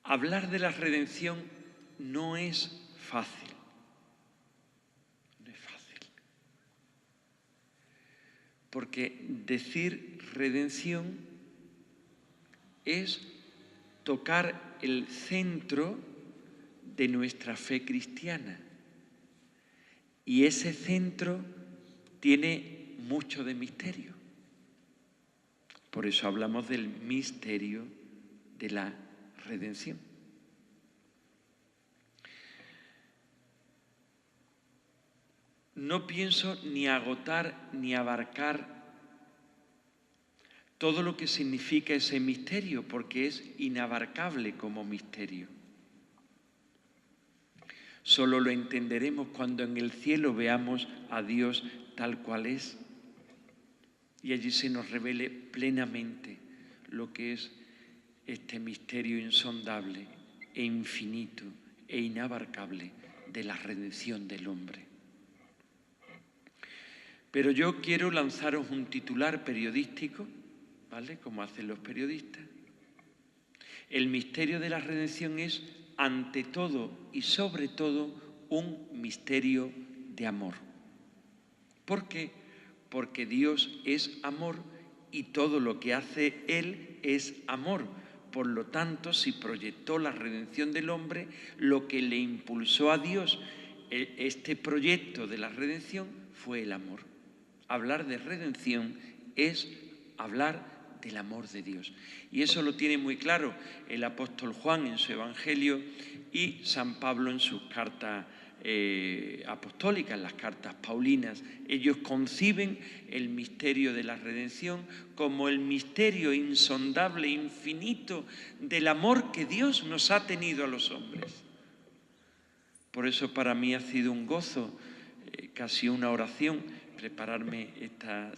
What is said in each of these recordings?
Hablar de la redención no es fácil. No es fácil. Porque decir redención es tocar el centro de nuestra fe cristiana. Y ese centro tiene mucho de misterio. Por eso hablamos del misterio de la redención. No pienso ni agotar ni abarcar todo lo que significa ese misterio, porque es inabarcable como misterio. Solo lo entenderemos cuando en el cielo veamos a Dios tal cual es y allí se nos revele plenamente lo que es este misterio insondable e infinito e inabarcable de la redención del hombre. Pero yo quiero lanzaros un titular periodístico, ¿vale? Como hacen los periodistas. El misterio de la redención es, ante todo y sobre todo, un misterio de amor. ¿Por qué? Porque Dios es amor y todo lo que hace Él es amor. Por lo tanto, si proyectó la redención del hombre, lo que le impulsó a Dios este proyecto de la redención fue el amor. Hablar de redención es hablar del amor de Dios. Y eso lo tiene muy claro el apóstol Juan en su Evangelio y San Pablo en sus cartas apostólicas, las cartas paulinas. Ellos conciben el misterio de la redención como el misterio insondable, infinito del amor que Dios nos ha tenido a los hombres. Por eso para mí ha sido un gozo, casi una oración, prepararme esta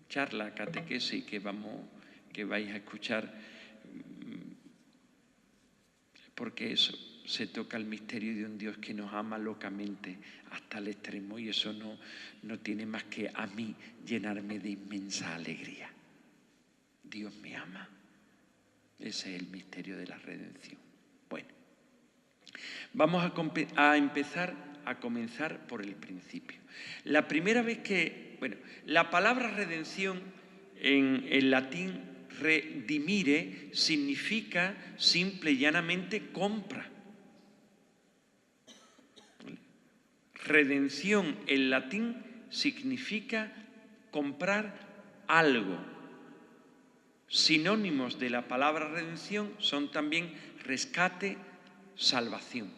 charla, catequesis que vais a escuchar, porque eso se toca el misterio de un Dios que nos ama locamente hasta el extremo, y eso no tiene más que a mí llenarme de inmensa alegría. Dios me ama. Ese es el misterio de la redención. Bueno, vamos a comenzar por el principio. La primera vez la palabra redención en latín, redimire, significa simple y llanamente compra. Redención en latín significa comprar algo. Sinónimos de la palabra redención son también rescate, salvación.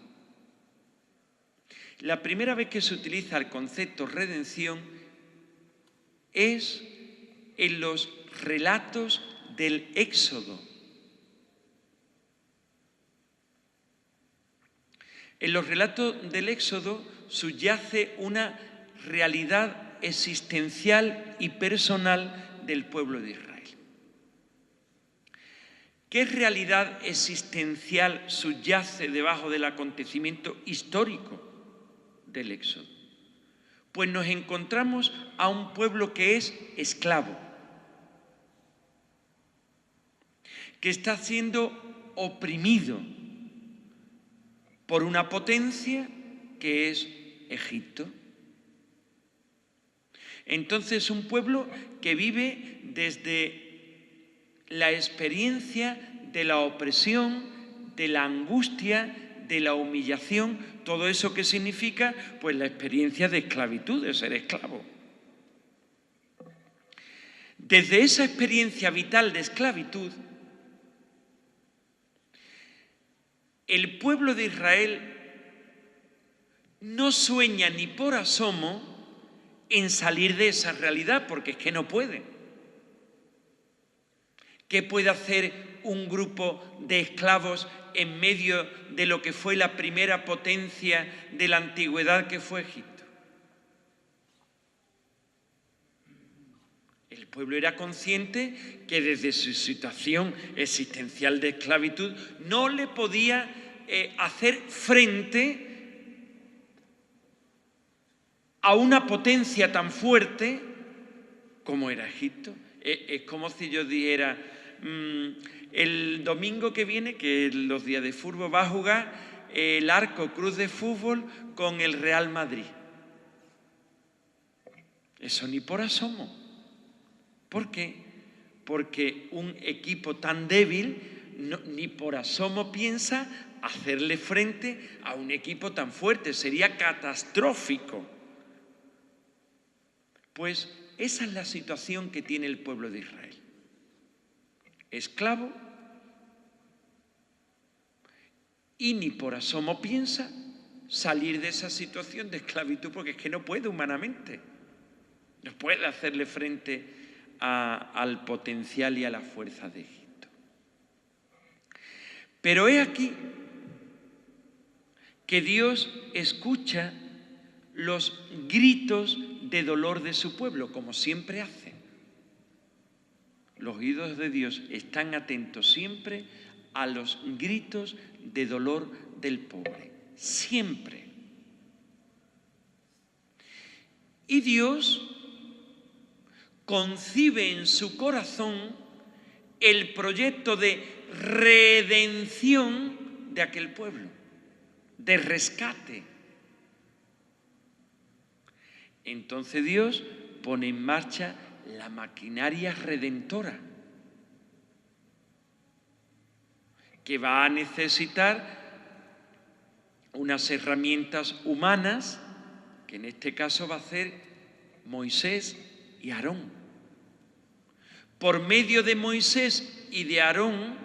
La primera vez que se utiliza el concepto redención es en los relatos del Éxodo. En los relatos del Éxodo subyace una realidad existencial y personal del pueblo de Israel. ¿Qué realidad existencial subyace debajo del acontecimiento histórico del Éxodo? Pues nos encontramos a un pueblo que es esclavo, que está siendo oprimido por una potencia que es Egipto. Entonces, un pueblo que vive desde la experiencia de la opresión, de la angustia, de la humillación, todo eso que significa, pues, la experiencia de esclavitud, de ser esclavo. Desde esa experiencia vital de esclavitud, el pueblo de Israel no sueña ni por asomo en salir de esa realidad, porque es que no puede. ¿Qué puede hacer un grupo de esclavos en medio de lo que fue la primera potencia de la antigüedad, que fue Egipto? El pueblo era consciente que desde su situación existencial de esclavitud no le podía hacer frente a una potencia tan fuerte como era Egipto. Es como si yo dijera, el domingo que viene, que es los días de fútbol, va a jugar el Arco Cruz de Fútbol con el Real Madrid. Eso ni por asomo. ¿Por qué? Porque un equipo tan débil ni por asomo piensa hacerle frente a un equipo tan fuerte. Sería catastrófico. Pues esa es la situación que tiene el pueblo de Israel. Esclavo, y ni por asomo piensa salir de esa situación de esclavitud, porque es que no puede humanamente. No puede hacerle frente al potencial y a la fuerza de Egipto. Pero he aquí que Dios escucha los gritos de dolor de su pueblo, como siempre hace. Los oídos de Dios están atentos siempre a los gritos de dolor del pobre. Siempre. Y Dios concibe en su corazón el proyecto de redención de aquel pueblo, de rescate. Entonces Dios pone en marcha la maquinaria redentora, que va a necesitar unas herramientas humanas, que en este caso va a ser Moisés y Aarón. Por medio de Moisés y de Aarón,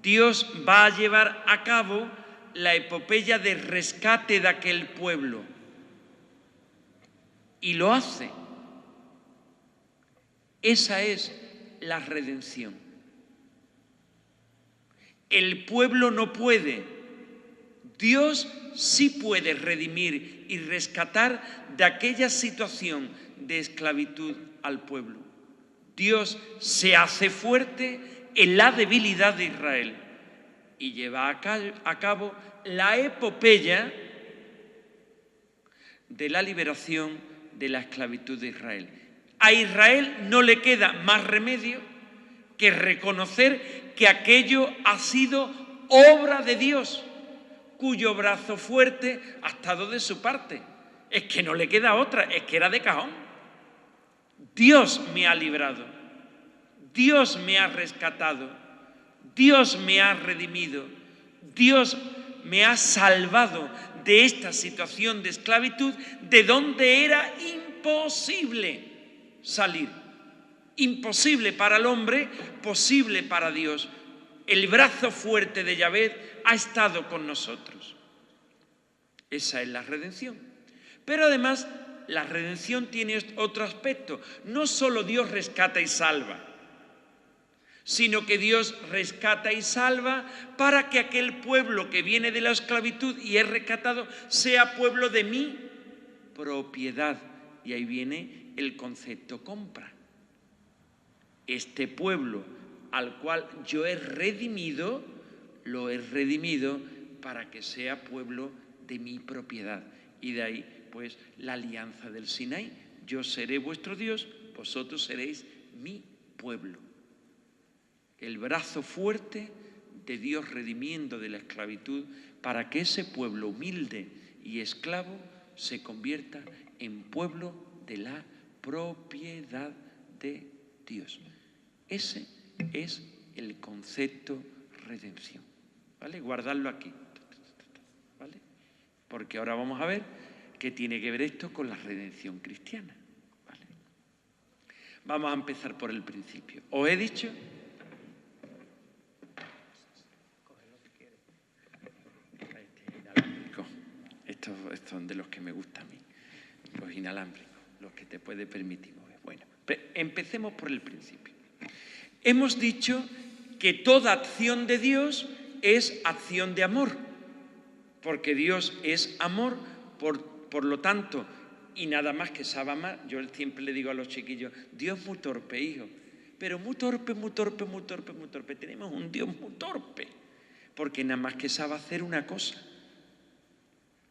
Dios va a llevar a cabo la epopeya de rescate de aquel pueblo. Y lo hace. Esa es la redención. El pueblo no puede. Dios sí puede redimir y rescatar de aquella situación de esclavitud al pueblo. Dios se hace fuerte en la debilidad de Israel y lleva a cabo la epopeya de la liberación de la esclavitud de Israel. A Israel no le queda más remedio que reconocer que aquello ha sido obra de Dios, cuyo brazo fuerte ha estado de su parte. Es que no le queda otra, es que era de cajón. Dios me ha librado, Dios me ha rescatado, Dios me ha redimido, Dios me ha salvado de esta situación de esclavitud de donde era imposible salir. Imposible para el hombre, posible para Dios. El brazo fuerte de Yahvé ha estado con nosotros. Esa es la redención. Pero además, la redención tiene otro aspecto. No solo Dios rescata y salva, sino que Dios rescata y salva para que aquel pueblo que viene de la esclavitud y es rescatado sea pueblo de mi propiedad. Y ahí viene el concepto compra. Este pueblo al cual yo he redimido, lo he redimido para que sea pueblo de mi propiedad. Y de ahí, pues, la alianza del Sinaí. Yo seré vuestro Dios, vosotros seréis mi pueblo. El brazo fuerte de Dios redimiendo de la esclavitud para que ese pueblo humilde y esclavo se convierta en pueblo de la propiedad de Dios. Ese es el concepto redención. ¿Vale? Guardadlo aquí. ¿Vale? Porque ahora vamos a ver qué tiene que ver esto con la redención cristiana. ¿Vale? Vamos a empezar por el principio. Os he dicho... Estos son de los que me gustan a mí, los inalámbricos, los que te puede permitir mover. Bueno, empecemos por el principio. Hemos dicho que toda acción de Dios es acción de amor, porque Dios es amor, por lo tanto, y nada más que sabe amar. Yo siempre le digo a los chiquillos, Dios es muy torpe, hijo, pero muy torpe, muy torpe, muy torpe, muy torpe. Tenemos un Dios muy torpe, porque nada más que sabe hacer una cosa.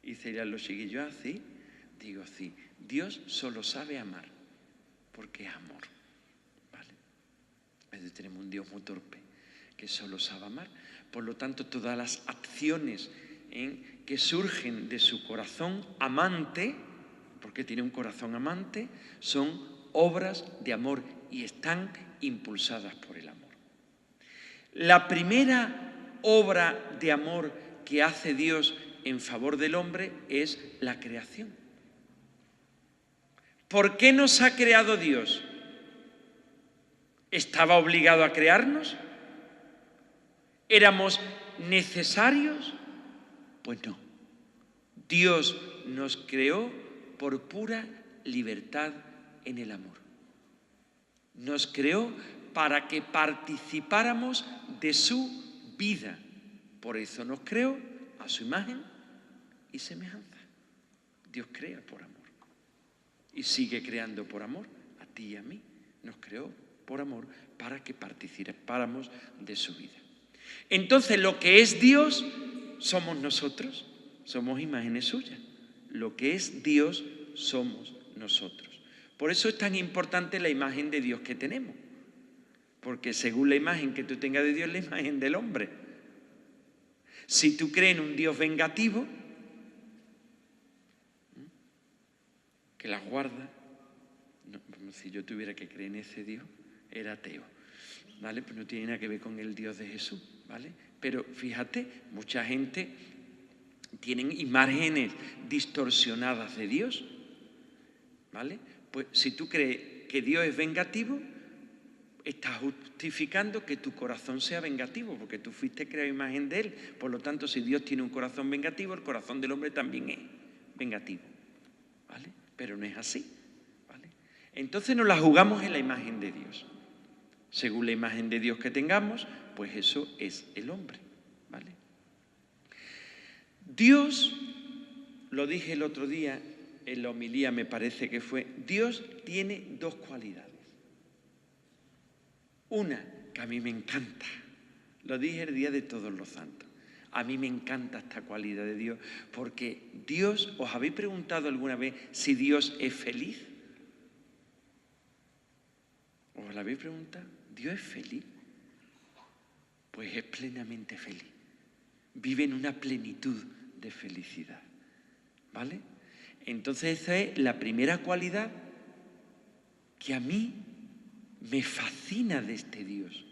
Y serían los chiquillos así. Digo, sí, Dios solo sabe amar, porque es amor. ¿Vale? tenemos un Dios muy torpe, que solo sabe amar. Por lo tanto, todas las acciones que surgen de su corazón amante, porque tiene un corazón amante, son obras de amor y están impulsadas por el amor. La primera obra de amor que hace Dios en favor del hombre es la creación. ¿Por qué nos ha creado Dios? ¿Estaba obligado a crearnos? ¿Éramos necesarios? Pues no. Dios nos creó por pura libertad en el amor. Nos creó para que participáramos de su vida. Por eso nos creó a su imagen y semejanza. Dios crea por amor. Y sigue creando por amor a ti y a mí. Nos creó por amor para que participáramos de su vida. Entonces, lo que es Dios somos nosotros. Somos imágenes suyas. Lo que es Dios somos nosotros. Por eso es tan importante la imagen de Dios que tenemos. Porque según la imagen que tú tengas de Dios, la imagen del hombre. Si tú crees en un Dios vengativo, que las guarda, no, si yo tuviera que creer en ese Dios, era ateo, ¿vale? Pues no tiene nada que ver con el Dios de Jesús, ¿vale? Pero fíjate, mucha gente tiene imágenes distorsionadas de Dios, ¿vale? Pues si tú crees que Dios es vengativo, estás justificando que tu corazón sea vengativo, porque tú fuiste creado a imagen de Él. Por lo tanto, si Dios tiene un corazón vengativo, el corazón del hombre también es vengativo, ¿vale? Pero no es así, ¿vale? Entonces nos la jugamos en la imagen de Dios. Según la imagen de Dios que tengamos, pues eso es el hombre, ¿vale? Dios, lo dije el otro día, en la homilía me parece que fue, Dios tiene dos cualidades. Una, que a mí me encanta, lo dije el día de Todos los Santos. A mí me encanta esta cualidad de Dios, porque Dios, ¿os habéis preguntado alguna vez si Dios es feliz? ¿Os lo habéis preguntado? ¿Dios es feliz? Pues es plenamente feliz. Vive en una plenitud de felicidad, ¿vale? Entonces esa es la primera cualidad que a mí me fascina de este Dios.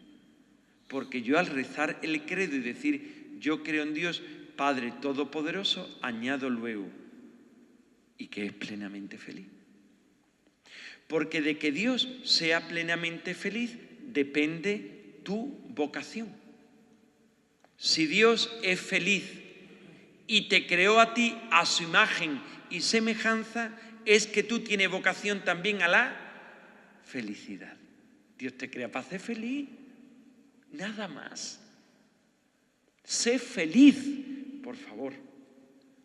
Porque yo al rezar el credo y decir yo creo en Dios Padre Todopoderoso, añado luego y que es plenamente feliz. Porque de que Dios sea plenamente feliz depende tu vocación. Si Dios es feliz y te creó a ti a su imagen y semejanza, es que tú tienes vocación también a la felicidad. Dios te crea para ser feliz, nada más. Sé feliz, por favor,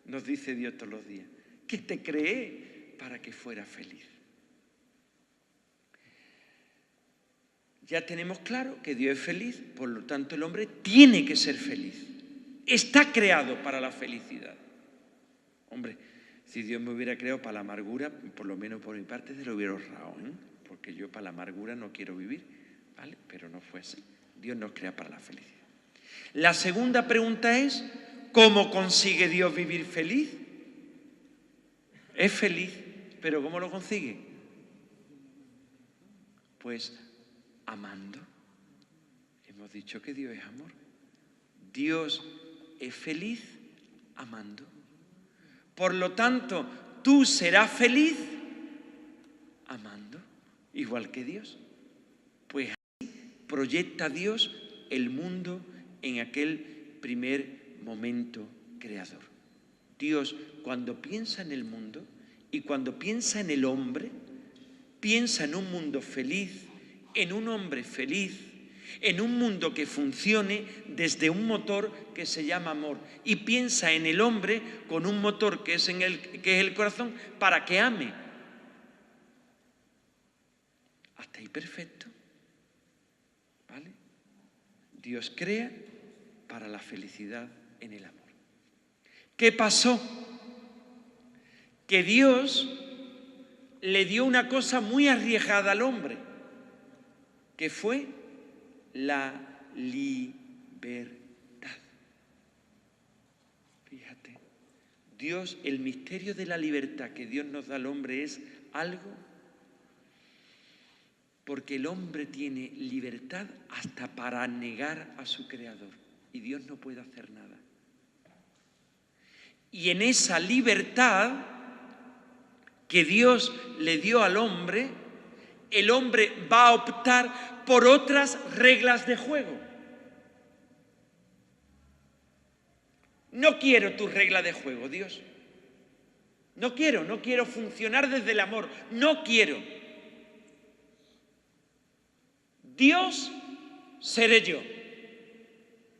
nos dice Dios todos los días, que te creé para que fueras feliz. Ya tenemos claro que Dios es feliz, por lo tanto el hombre tiene que ser feliz. Está creado para la felicidad. Hombre, si Dios me hubiera creado para la amargura, por lo menos por mi parte se lo hubiera ahorrado, ¿eh? Porque yo para la amargura no quiero vivir, ¿vale? Pero no fue así. Dios nos crea para la felicidad. La segunda pregunta es, ¿cómo consigue Dios vivir feliz? Es feliz, pero ¿cómo lo consigue? Pues amando. Hemos dicho que Dios es amor. Dios es feliz amando. Por lo tanto, tú serás feliz amando, igual que Dios. Pues así proyecta Dios el mundo en aquel primer momento creador. Dios, cuando piensa en el mundo y cuando piensa en el hombre, piensa en un mundo feliz, en un hombre feliz, en un mundo que funcione desde un motor que se llama amor, y piensa en el hombre con un motor que es el corazón para que ame. Hasta ahí perfecto, ¿vale? Dios crea para la felicidad en el amor. ¿Qué pasó? Que Dios le dio una cosa muy arriesgada al hombre, que fue la libertad. Fíjate, Dios, el misterio de la libertad que Dios nos da al hombre es algo, porque el hombre tiene libertad hasta para negar a su Creador y Dios no puede hacer nada. Y en esa libertad que Dios le dio al hombre, el hombre va a optar por otras reglas de juego. No quiero tu regla de juego, Dios. No quiero funcionar desde el amor. No quiero. Dios seré yo.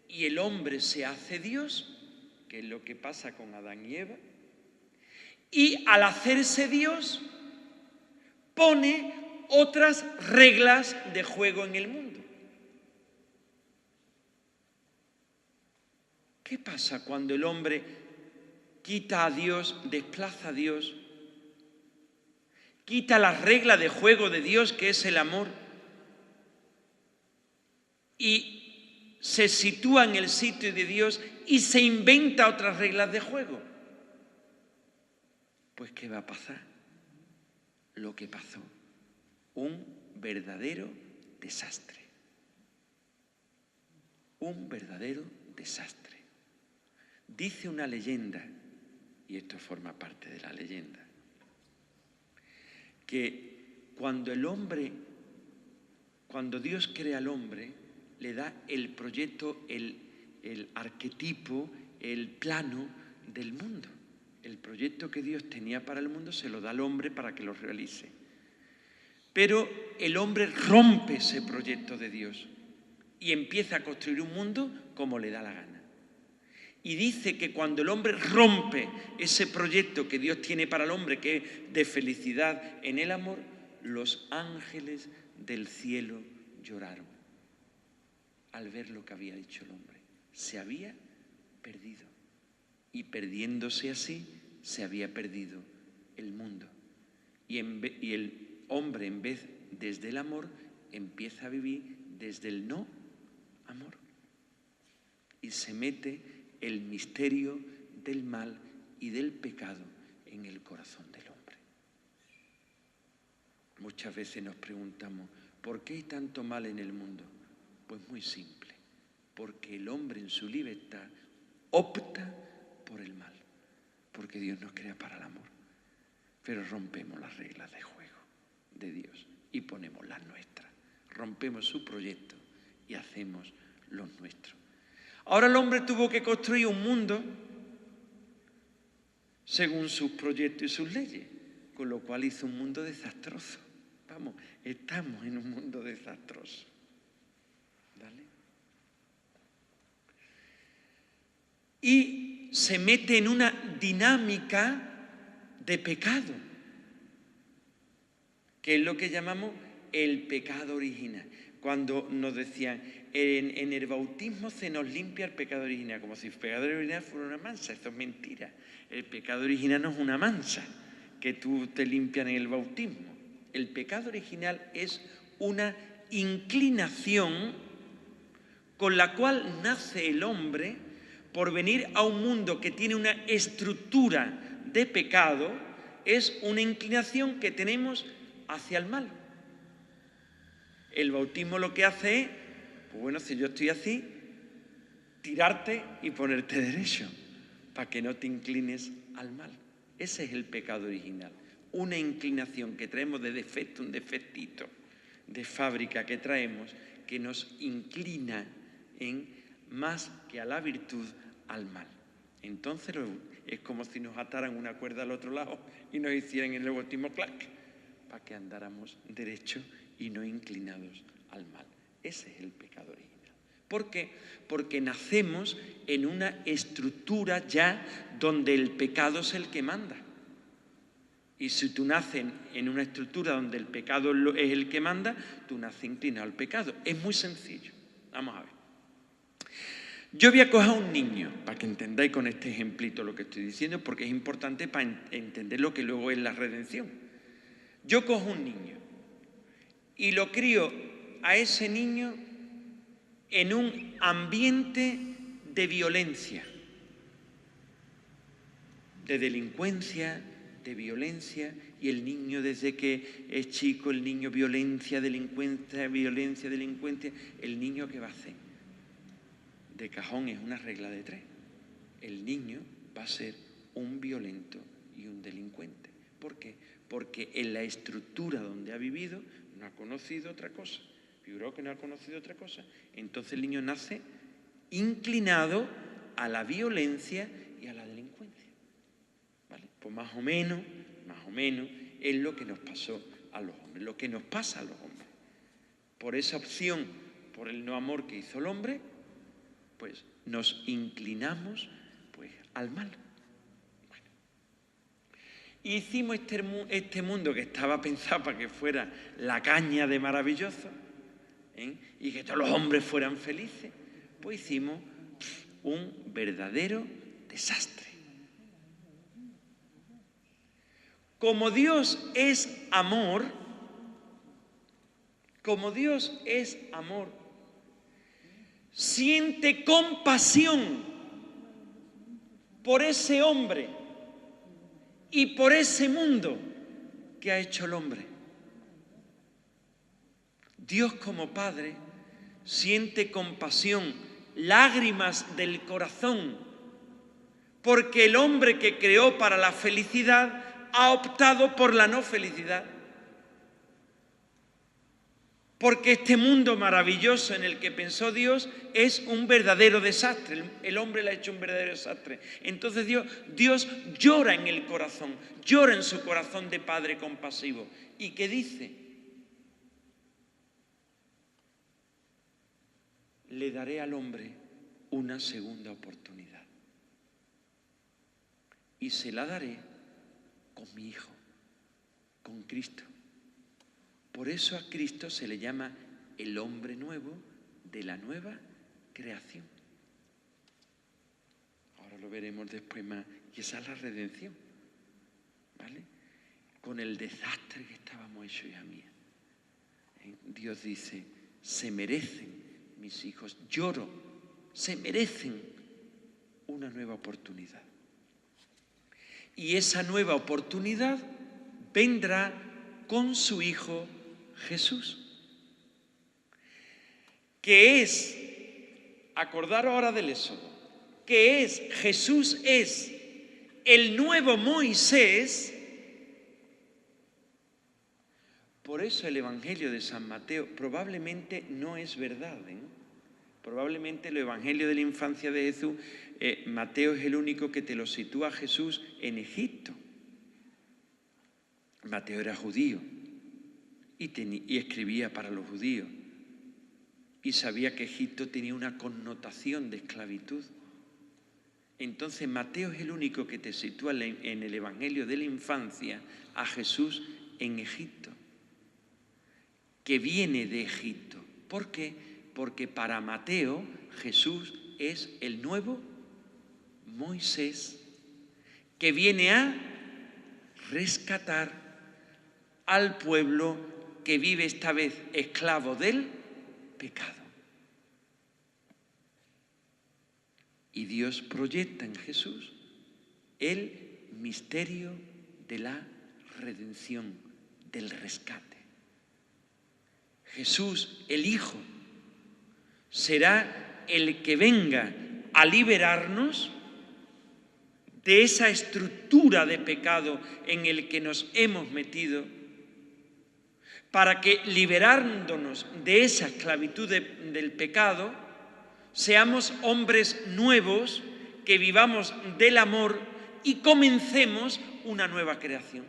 Y el hombre se hace Dios, que es lo que pasa con Adán y Eva. Y al hacerse Dios, pone otras reglas de juego en el mundo. ¿Qué pasa cuando el hombre quita a Dios, desplaza a Dios, quita las reglas de juego de Dios, que es el amor, y se sitúa en el sitio de Dios y se inventa otras reglas de juego? Pues ¿qué va a pasar? Lo que pasó, un verdadero desastre. Un verdadero desastre. Dice una leyenda, y esto forma parte de la leyenda, que cuando Dios crea al hombre, le da el proyecto, el arquetipo, el plano del mundo. El proyecto que Dios tenía para el mundo se lo da al hombre para que lo realice. Pero el hombre rompe ese proyecto de Dios y empieza a construir un mundo como le da la gana. Y dice que cuando el hombre rompe ese proyecto que Dios tiene para el hombre, que es de felicidad en el amor, los ángeles del cielo lloraron al ver lo que había hecho el hombre. Se había perdido. Y perdiéndose así, se había perdido el mundo. Y el hombre, en vez desde el amor, empieza a vivir desde el no amor. Y se mete el misterio del mal y del pecado en el corazón del hombre. Muchas veces nos preguntamos, ¿por qué hay tanto mal en el mundo? Pues muy simple, porque el hombre en su libertad opta por el mal, porque Dios nos crea para el amor, pero rompemos las reglas de juego de Dios y ponemos las nuestras, rompemos su proyecto y hacemos los nuestros. Ahora el hombre tuvo que construir un mundo según sus proyectos y sus leyes, con lo cual hizo un mundo desastroso. Vamos, estamos en un mundo desastroso. ¿Vale? Y se mete en una dinámica de pecado, que es lo que llamamos el pecado original. Cuando nos decían, en el bautismo se nos limpia el pecado original, como si el pecado original fuera una mancha. Eso es mentira. El pecado original no es una mancha que tú te limpias en el bautismo. El pecado original es una inclinación con la cual nace el hombre por venir a un mundo que tiene una estructura de pecado. Es una inclinación que tenemos hacia el mal. El bautismo lo que hace es, pues bueno, si yo estoy así, tirarte y ponerte derecho, para que no te inclines al mal. Ese es el pecado original. Una inclinación que traemos de defecto, un defectito de fábrica que traemos, que nos inclina en más que a la virtud, al mal. Entonces es como si nos ataran una cuerda al otro lado y nos hicieran en el bautismo clac, para que andáramos derecho y no inclinados al mal. Ese es el pecado original. ¿Por qué? Porque nacemos en una estructura ya donde el pecado es el que manda. Y si tú naces en una estructura donde el pecado es el que manda, tú naces inclinado al pecado. Es muy sencillo. Vamos a ver. Yo voy a coger a un niño, para que entendáis con este ejemplito lo que estoy diciendo, porque es importante para entender lo que luego es la redención. Yo cojo un niño y lo crío a ese niño en un ambiente de violencia, de delincuencia, de violencia, y el niño desde que es chico, el niño violencia, delincuencia, violencia, delincuencia, el niño ¿qué va a hacer? De cajón es una regla de 3. El niño va a ser un violento y un delincuente. ¿Por qué? Porque en la estructura donde ha vivido no ha conocido otra cosa. Figuró que no ha conocido otra cosa. Entonces el niño nace inclinado a la violencia y a la delincuencia. ¿Vale? Pues más o menos es lo que nos pasó a los hombres, lo que nos pasa a los hombres. Por esa opción, por el no amor que hizo el hombre, pues nos inclinamos pues al mal. Bueno. Hicimos este mundo que estaba pensado para que fuera la caña de maravilloso, y que todos los hombres fueran felices, pues hicimos un verdadero desastre. Como Dios es amor, siente compasión por ese hombre y por ese mundo que ha hecho el hombre. Dios como Padre siente compasión, lágrimas del corazón, porque el hombre que creó para la felicidad ha optado por la no felicidad. Porque este mundo maravilloso en el que pensó Dios es un verdadero desastre. El hombre le ha hecho un verdadero desastre. Entonces Dios llora en el corazón, llora en su corazón de Padre compasivo. ¿Y qué dice? Le daré al hombre una segunda oportunidad. Y se la daré con mi Hijo, con Cristo. Por eso a Cristo se le llama el hombre nuevo de la nueva creación. Ahora lo veremos después más. Y esa es la redención, ¿vale? Con el desastre que estábamos hechos, hija mía. Dios dice, se merecen mis hijos, lloro, se merecen una nueva oportunidad. Y esa nueva oportunidad vendrá con su Hijo Jesús, que es, acordaros ahora del Éxodo, que es, Jesús es el nuevo Moisés. Por eso el Evangelio de San Mateo probablemente no es verdad, Probablemente el Evangelio de la infancia de Jesús, Mateo es el único que te lo sitúa a Jesús en Egipto. Mateo era judío y escribía para los judíos y sabía que Egipto tenía una connotación de esclavitud. Entonces Mateo es el único que te sitúa en el Evangelio de la infancia a Jesús en Egipto, que viene de Egipto. ¿Por qué? Porque para Mateo Jesús es el nuevo Moisés que viene a rescatar al pueblo que vive esta vez esclavo del pecado. Y Dios proyecta en Jesús el misterio de la redención, del rescate. Jesús, el Hijo, será el que venga a liberarnos de esa estructura de pecado en el que nos hemos metido, para que liberándonos de esa esclavitud del pecado, seamos hombres nuevos, que vivamos del amor y comencemos una nueva creación.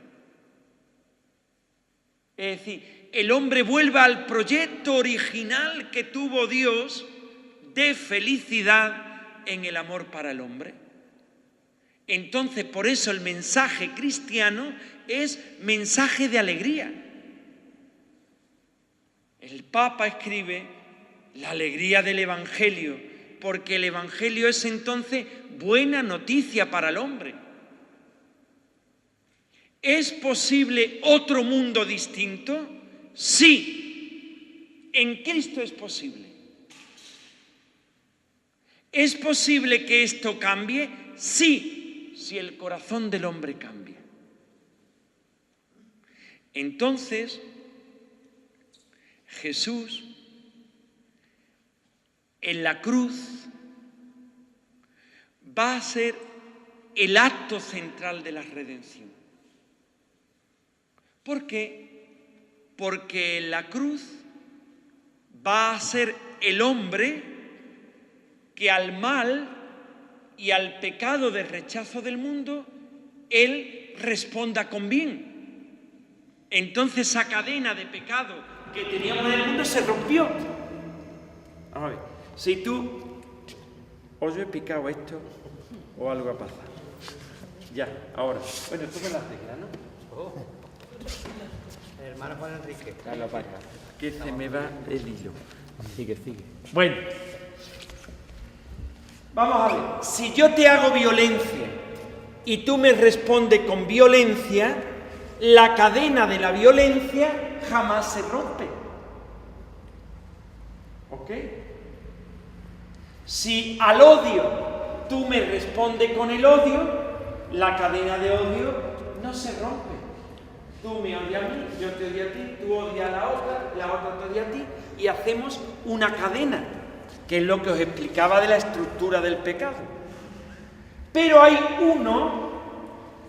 Es decir, el hombre vuelva al proyecto original que tuvo Dios de felicidad en el amor para el hombre. Entonces, por eso el mensaje cristiano es mensaje de alegría. El Papa escribe la alegría del Evangelio, porque el Evangelio es entonces buena noticia para el hombre. ¿Es posible otro mundo distinto? Sí, en Cristo es posible. ¿Es posible que esto cambie? Sí, si el corazón del hombre cambia. Entonces, Jesús en la cruz va a ser el acto central de la redención. ¿Por qué? Porque en la cruz va a ser el hombre que al mal y al pecado de rechazo del mundo, él responda con bien. Entonces esa cadena de pecado que teníamos en el mundo se rompió. Vamos a ver, si tú o yo he picado esto o algo ha pasado. Ya, ahora. Bueno, tú me las teclas, ¿no? Oh. El hermano Juan Enrique. Dale para acá, que se me va el hilo. Sigue. Bueno, vamos a ver. Si yo te hago violencia y tú me respondes con violencia, la cadena de la violencia jamás se rompe. ¿Ok? Si al odio tú me respondes con el odio, la cadena de odio no se rompe. Tú me odias a mí, yo te odio a ti, tú odias a la otra te odia a ti, y hacemos una cadena, que es lo que os explicaba de la estructura del pecado. Pero hay uno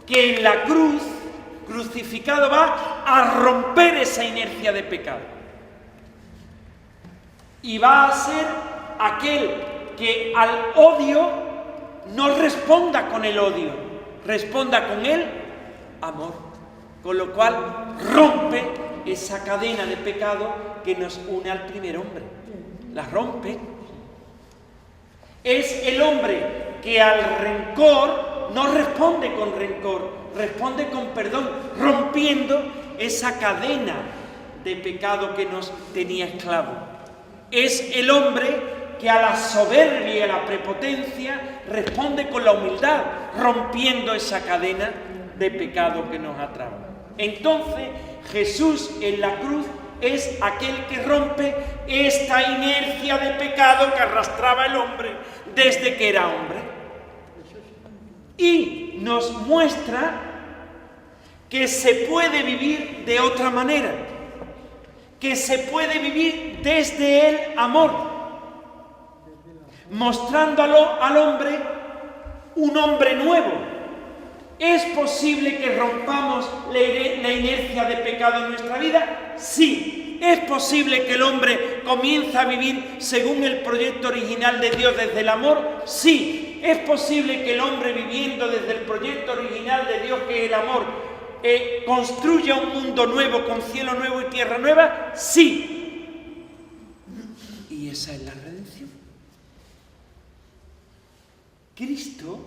que en la cruz, crucificado, va a romper esa inercia de pecado. Y va a ser aquel que al odio no responda con el odio, responda con el amor. Con lo cual rompe esa cadena de pecado que nos une al primer hombre. La rompe. Es el hombre que al rencor no responde con rencor, responde con perdón, rompiendo esa cadena de pecado que nos tenía esclavos. Es el hombre que a la soberbia y a la prepotencia responde con la humildad, rompiendo esa cadena de pecado que nos atrapa. Entonces, Jesús en la cruz es aquel que rompe esta inercia de pecado que arrastraba el hombre desde que era hombre. Y nos muestra que se puede vivir de otra manera, que se puede vivir desde el amor, mostrándolo al hombre un hombre nuevo. ¿Es posible que rompamos la inercia de pecado en nuestra vida? Sí. ¿Es posible que el hombre comience a vivir según el proyecto original de Dios desde el amor? Sí. ¿Es posible que el hombre, viviendo desde el proyecto original de Dios, que es el amor, construya un mundo nuevo, con cielo nuevo y tierra nueva? Sí. Y esa es la redención. Cristo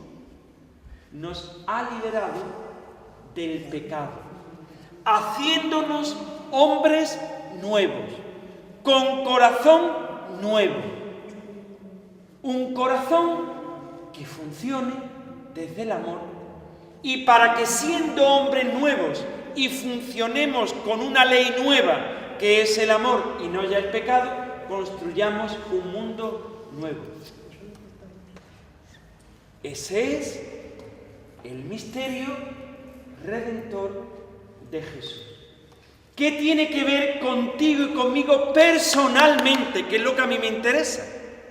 nos ha liberado del pecado, haciéndonos hombres nuevos, con corazón nuevo. Un corazón que funcione desde el amor, y para que siendo hombres nuevos y funcionemos con una ley nueva, que es el amor y no ya el pecado, construyamos un mundo nuevo. Ese es el misterio redentor de Jesús. ¿Qué tiene que ver contigo y conmigo personalmente? Que es lo que a mí me interesa.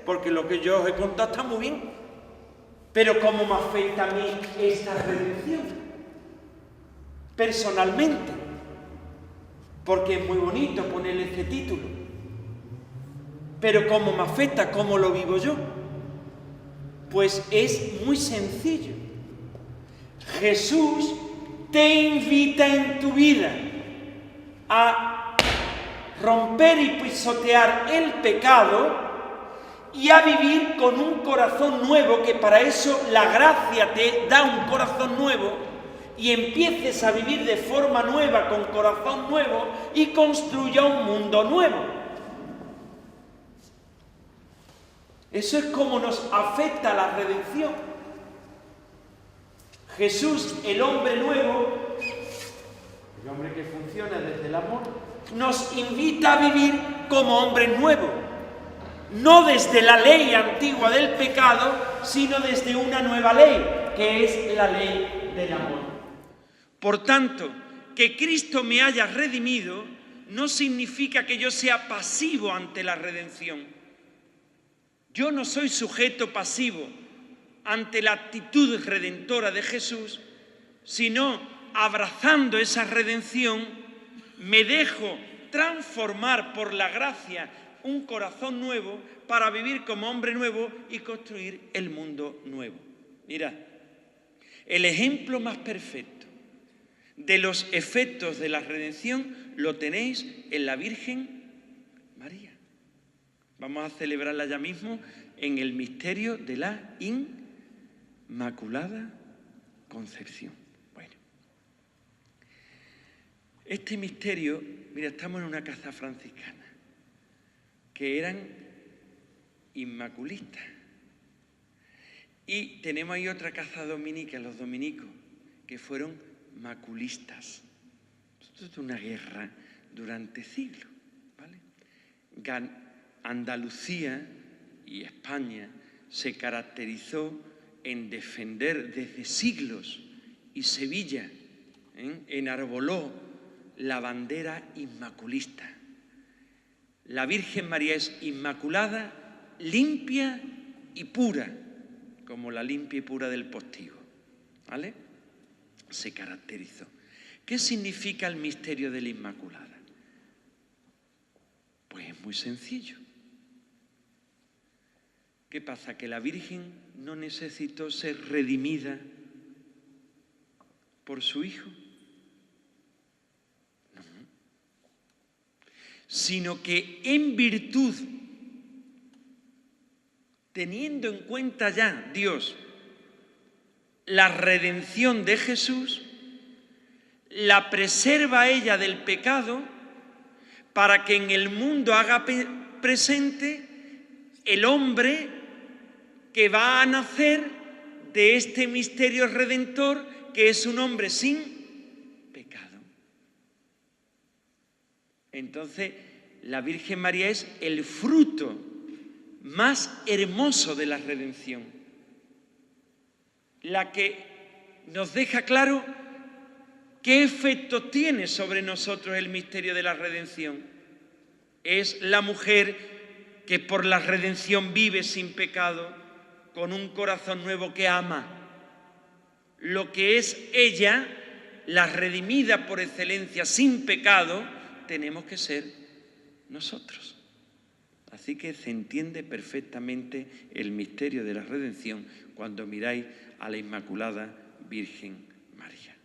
Porque lo que yo os he contado está muy bien. Pero ¿cómo me afecta a mí esta redención? Personalmente. Porque es muy bonito ponerle este título. Pero ¿cómo me afecta? ¿Cómo lo vivo yo? Pues es muy sencillo. Jesús te invita en tu vida a romper y pisotear el pecado y a vivir con un corazón nuevo, que para eso la gracia te da un corazón nuevo, y empieces a vivir de forma nueva, con corazón nuevo, y construya un mundo nuevo. Eso es como nos afecta la redención. Jesús, el hombre nuevo, el hombre que funciona desde el amor, nos invita a vivir como hombres nuevos. no desde la ley antigua del pecado, sino desde una nueva ley, que es la ley del amor. Por tanto, que Cristo me haya redimido no significa que yo sea pasivo ante la redención. Yo no soy sujeto pasivo ante la actitud redentora de Jesús, sino abrazando esa redención, me dejo transformar por la gracia un corazón nuevo para vivir como hombre nuevo y construir el mundo nuevo. Mirad, el ejemplo más perfecto de los efectos de la redención lo tenéis en la Virgen María. Vamos a celebrarla ya mismo en el misterio de la Inmaculada Concepción. Bueno, este misterio, mira, estamos en una casa franciscana, que eran inmaculistas. Y tenemos ahí otra casa dominica, los dominicos, que fueron maculistas. Esto es una guerra durante siglos, ¿vale? Andalucía y España se caracterizó en defender desde siglos, y Sevilla enarboló la bandera inmaculista. La Virgen María es inmaculada, limpia y pura, como la limpia y pura del postigo, ¿vale? Se caracterizó. ¿Qué significa el misterio de la Inmaculada? Pues es muy sencillo. ¿Qué pasa? Que la Virgen no necesitó ser redimida por su Hijo, no, sino que en virtud, teniendo en cuenta ya Dios la redención de Jesús, la preserva a ella del pecado para que en el mundo haga presente el hombre que va a nacer de este misterio redentor, que es un hombre sin pecado. Entonces, la Virgen María es el fruto más hermoso de la redención, la que nos deja claro qué efecto tiene sobre nosotros el misterio de la redención. Es la mujer que por la redención vive sin pecado, con un corazón nuevo que ama. Lo que es ella, la redimida por excelencia sin pecado, tenemos que ser nosotros. Así que se entiende perfectamente el misterio de la redención cuando miráis a la Inmaculada Virgen María.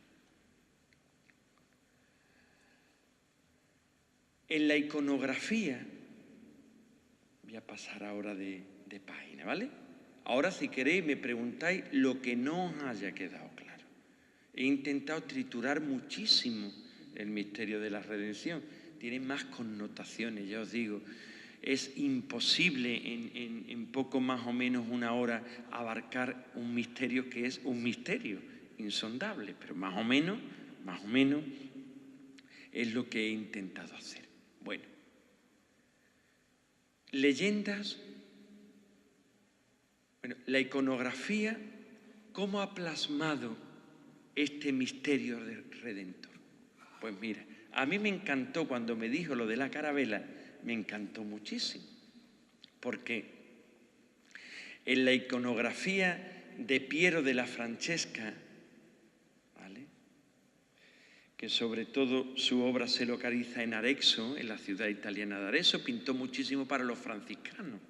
En la iconografía, voy a pasar ahora de página, ¿vale? Ahora, si queréis, me preguntáis lo que no os haya quedado claro. He intentado triturar muchísimo el misterio de la redención. Tiene más connotaciones, ya os digo. Es imposible en poco más o menos una hora abarcar un misterio que es un misterio insondable, pero más o menos es lo que he intentado hacer. Bueno, leyendas. Bueno, la iconografía, ¿cómo ha plasmado este misterio redentor? Pues mira, a mí me encantó cuando me dijo lo de la carabela, me encantó muchísimo, porque en la iconografía de Piero della Francesca, ¿vale?, que sobre todo su obra se localiza en Arezzo, en la ciudad italiana de Arezzo, pintó muchísimo para los franciscanos.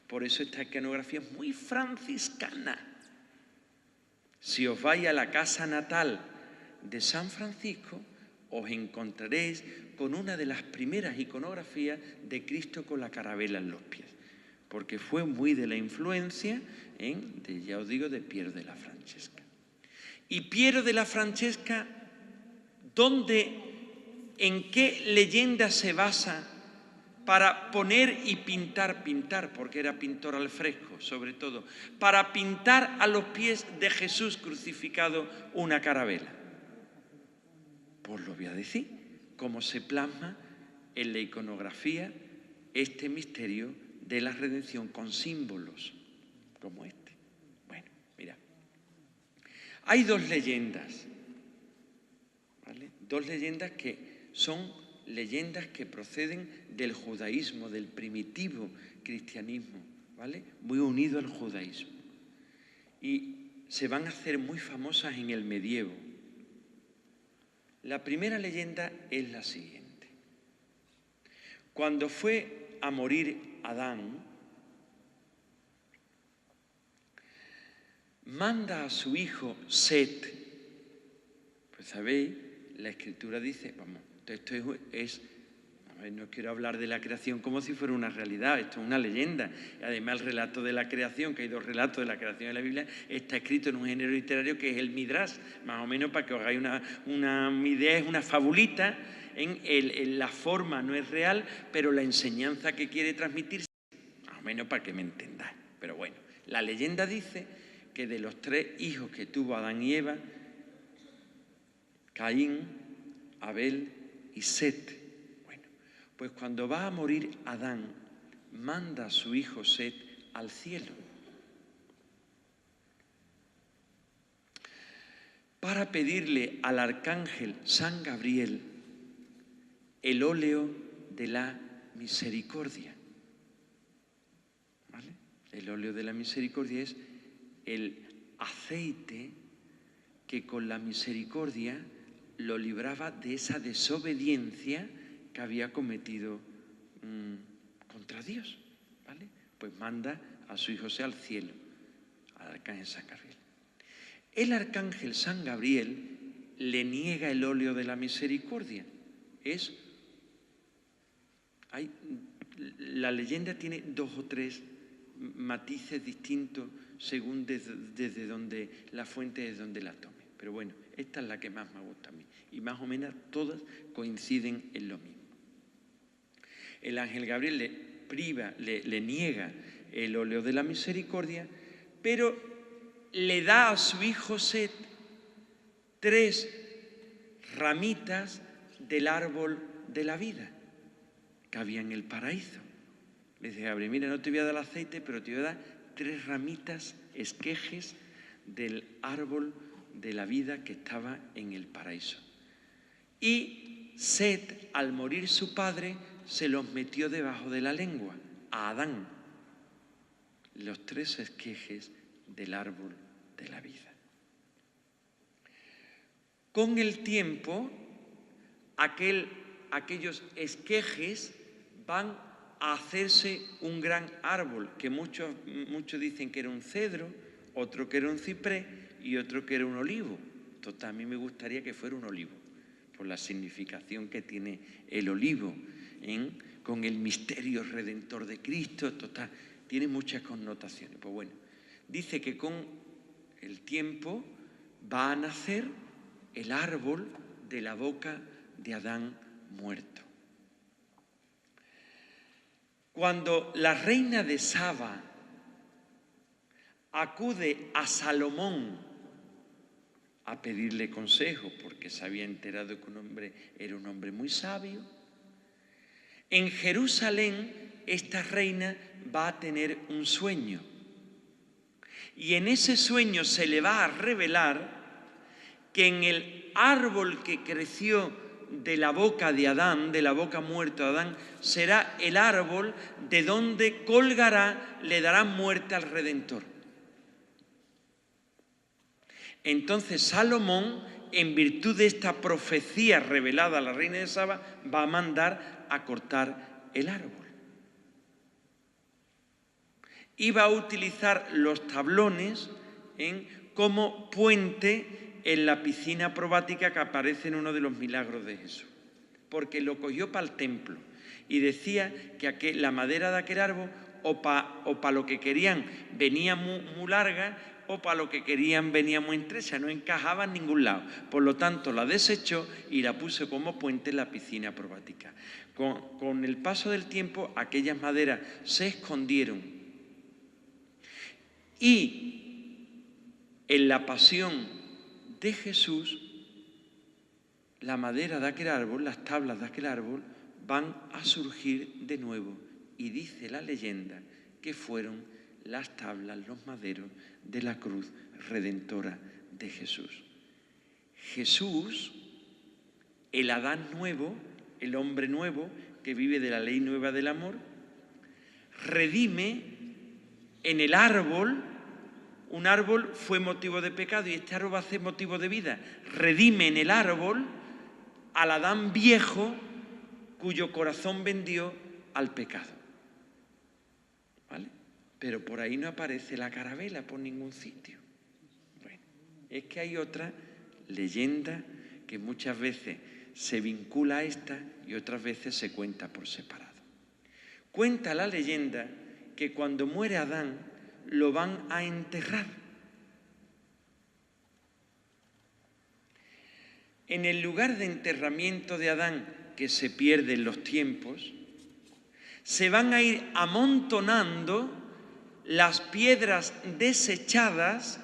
Por eso esta iconografía es muy franciscana. Si os vais a la casa natal de San Francisco, os encontraréis con una de las primeras iconografías de Cristo con la carabela en los pies, porque fue muy de la influencia, ya os digo, de Piero della Francesca. Y Piero della Francesca, ¿en qué leyenda se basa para poner y pintar, porque era pintor al fresco, sobre todo, para pintar a los pies de Jesús crucificado una carabela? Pues lo voy a decir, cómo se plasma en la iconografía este misterio de la redención con símbolos como este. Bueno, mira, hay dos leyendas, ¿vale? Dos leyendas que son leyendas que proceden del judaísmo, del primitivo cristianismo, ¿vale? Muy unido al judaísmo. Y se van a hacer muy famosas en el medievo. La primera leyenda es la siguiente. Cuando fue a morir Adán, manda a su hijo Set. Pues sabéis, la Escritura dice, vamos, esto es no quiero hablar de la creación como si fuera una realidad, esto es una leyenda. Y además el relato de la creación, que hay dos relatos de la creación en la Biblia, está escrito en un género literario que es el Midrash, más o menos para que os hagáis una idea, es una fabulita, en la forma no es real, pero la enseñanza que quiere transmitir, más o menos para que me entendáis. Pero bueno, la leyenda dice que de los 3 hijos que tuvo Adán y Eva, Caín, Abel y Set, pues cuando va a morir Adán, manda a su hijo Set al cielo para pedirle al arcángel San Gabriel el óleo de la misericordia. ¿Vale? El óleo de la misericordia es el aceite que con la misericordia lo libraba de esa desobediencia que había cometido contra Dios, ¿vale? Pues manda a su hijo José al cielo, al arcángel San Gabriel. El arcángel San Gabriel le niega el óleo de la misericordia. La leyenda tiene 2 o 3 matices distintos según desde donde la fuente es donde la tome. Pero bueno, esta es la que más me gusta a mí. Y más o menos todas coinciden en lo mismo. El ángel Gabriel le niega el óleo de la misericordia, pero le da a su hijo Set 3 ramitas del árbol de la vida que había en el paraíso. Le dice Gabriel, mira, no te voy a dar aceite, pero te voy a dar 3 ramitas, esquejes del árbol de la vida que estaba en el paraíso. Y Set, al morir su padre, se los metió debajo de la lengua a Adán, los 3 esquejes del árbol de la vida. Con el tiempo, aquellos esquejes van a hacerse un gran árbol, que muchos dicen que era un cedro, otro que era un ciprés y otro que era un olivo. Total, a mí me gustaría que fuera un olivo, por la significación que tiene el olivo, con el misterio redentor de Cristo. Total, tiene muchas connotaciones. Pues bueno, dice que con el tiempo va a nacer el árbol de la boca de Adán muerto. Cuando la reina de Saba acude a Salomón a pedirle consejo, porque se había enterado que un hombre era un hombre muy sabio, en Jerusalén esta reina va a tener un sueño. Y en ese sueño se le va a revelar que en el árbol que creció de la boca de Adán, de la boca muerta de Adán, será el árbol de donde colgará, le dará muerte al Redentor. Entonces Salomón, en virtud de esta profecía revelada a la reina de Saba, va a mandar a cortar el árbol. Y va a utilizar los tablones como puente en la piscina probática que aparece en uno de los milagros de Jesús. Porque lo cogió para el templo y decía que la madera de aquel árbol o para lo que querían venía muy larga o para lo que querían venía muy estrecha, no encajaba en ningún lado. Por lo tanto, la desechó y la puso como puente en la piscina probática. Con el paso del tiempo, aquellas maderas se escondieron y en la pasión de Jesús, la madera de aquel árbol, las tablas de aquel árbol, van a surgir de nuevo y dice la leyenda que fueron las tablas, los maderos de la cruz redentora de Jesús. Jesús, el Adán nuevo, el hombre nuevo que vive de la ley nueva del amor, redime en el árbol. Un árbol fue motivo de pecado y este árbol va a ser motivo de vida. Redime en el árbol al Adán viejo cuyo corazón vendió al pecado. ¿Vale? Pero por ahí no aparece la carabela por ningún sitio. Bueno, es que hay otra leyenda que muchas veces se vincula a esta y otras veces se cuenta por separado. Cuenta la leyenda que cuando muere Adán lo van a enterrar. En el lugar de enterramiento de Adán, que se pierde en los tiempos, se van a ir amontonando las piedras desechadas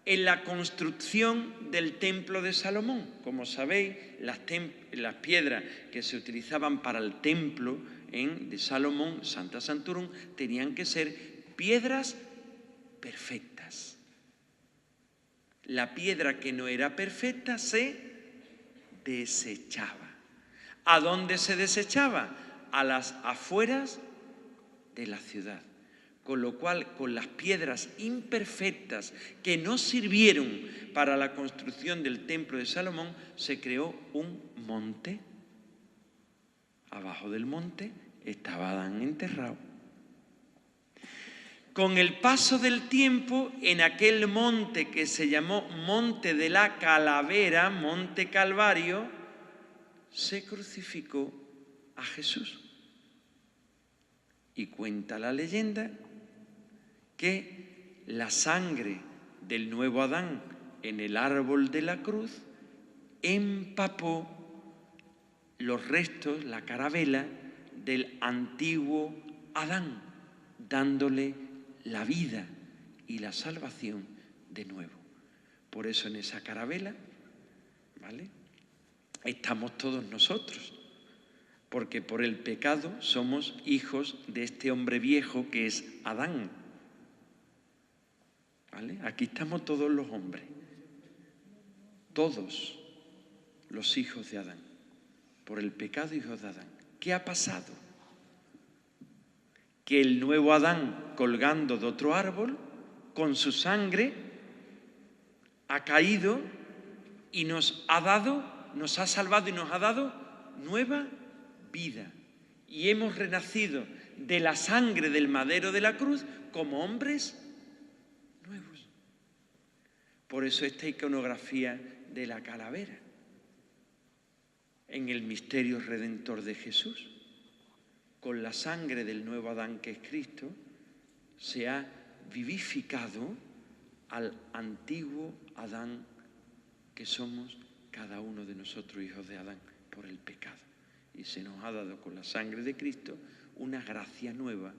en la construcción del templo de Salomón. Como sabéis, las piedras que se utilizaban para el templo de Salomón, Santa Santorum, tenían que ser piedras perfectas. La piedra que no era perfecta se desechaba. ¿A dónde se desechaba? A las afueras de la ciudad. Con lo cual, con las piedras imperfectas que no sirvieron para la construcción del templo de Salomón, se creó un monte. Abajo del monte estaba Adán enterrado. Con el paso del tiempo, en aquel monte que se llamó Monte de la Calavera, Monte Calvario, se crucificó a Jesús. Y cuenta la leyenda que la sangre del nuevo Adán en el árbol de la cruz empapó los restos, la carabela del antiguo Adán, dándole la vida y la salvación de nuevo. Por eso en esa carabela, ¿vale?, estamos todos nosotros, porque por el pecado somos hijos de este hombre viejo que es Adán. ¿Vale? Aquí estamos todos los hombres, todos los hijos de Adán, por el pecado hijos de Adán. ¿Qué ha pasado? Que el nuevo Adán, colgando de otro árbol, con su sangre, ha caído y nos ha salvado y nos ha dado nueva vida. Y hemos renacido de la sangre del madero de la cruz como hombres nuevos. Por eso esta iconografía de la calavera en el misterio redentor de Jesús. Con la sangre del nuevo Adán que es Cristo, se ha vivificado al antiguo Adán que somos cada uno de nosotros, hijos de Adán, por el pecado. Y se nos ha dado con la sangre de Cristo una gracia nueva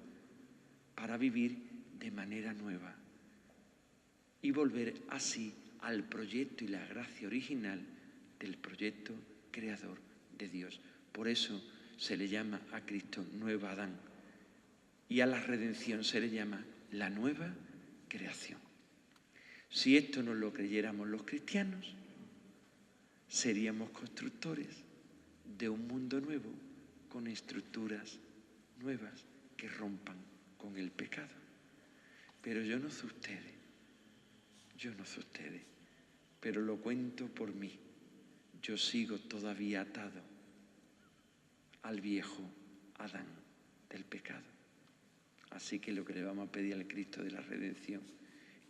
para vivir de manera nueva y volver así al proyecto y la gracia original del proyecto creador de Dios. Por eso se le llama a Cristo nuevo Adán y a la redención se le llama la nueva creación. Si esto no lo creyéramos los cristianos, seríamos constructores de un mundo nuevo con estructuras nuevas que rompan con el pecado. Pero yo no sé ustedes, pero lo cuento por mí. Yo sigo todavía atado al viejo Adán del pecado. Así que lo que le vamos a pedir al Cristo de la redención,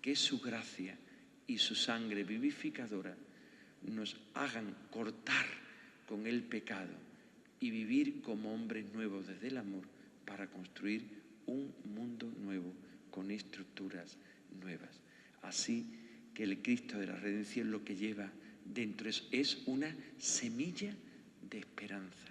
que su gracia y su sangre vivificadora nos hagan cortar con el pecado y vivir como hombres nuevos desde el amor para construir un mundo nuevo con estructuras nuevas. Así que el Cristo de la redención lo que lleva dentro es una semilla de esperanza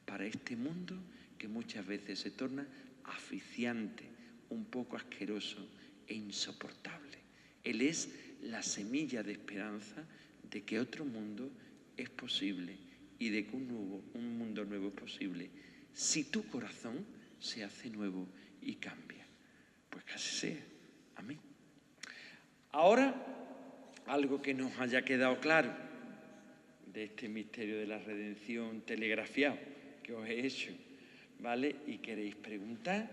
para este mundo que muchas veces se torna asfixiante, un poco asqueroso e insoportable. Él es la semilla de esperanza de que otro mundo es posible y de que un mundo nuevo es posible si tu corazón se hace nuevo y cambia. Pues que así sea. Amén. Ahora, algo que nos haya quedado claro de este misterio de la redención telegrafiado que os he hecho, ¿vale? Y queréis preguntar,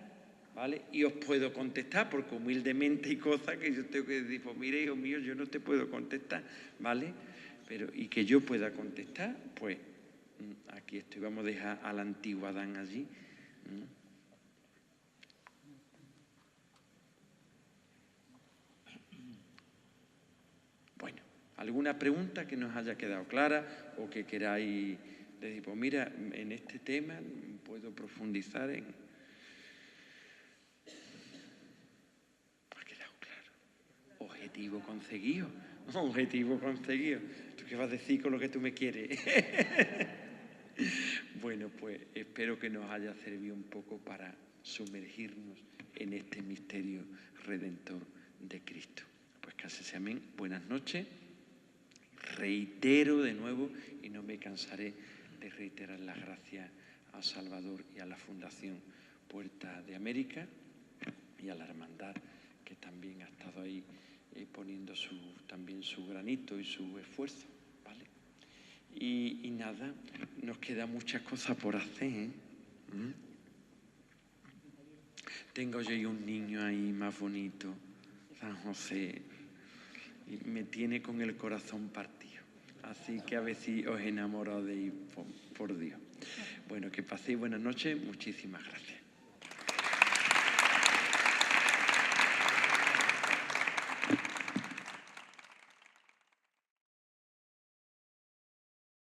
¿vale? Y os puedo contestar, porque humildemente hay cosas que yo tengo que decir, pues mire, hijo mío, yo no te puedo contestar, ¿vale? Pero, y que yo pueda contestar, pues aquí estoy, vamos a dejar al antiguo Adán allí. Bueno, ¿alguna pregunta que nos haya quedado clara o que queráis decir, pues mira, en este tema puedo profundizar en... Ha quedado claro. Objetivo conseguido. Objetivo conseguido. ¿Tú qué vas a decir con lo que tú me quieres? Bueno, pues espero que nos haya servido un poco para sumergirnos en este misterio redentor de Cristo. Pues que así sea, amén. Buenas noches. Reitero de nuevo, y no me cansaré de reiterar las gracias a Salvador y a la Fundación Puerta de América y a la Hermandad, que también ha estado ahí poniendo también su granito y su esfuerzo, ¿vale? Y nada, nos quedan muchas cosas por hacer, ¿eh? Tengo yo ahí un niño ahí más bonito, San José, y me tiene con el corazón partido. Así que a ver si os enamoro de ir, por Dios. Bueno, que paséis buenas noches. Muchísimas gracias.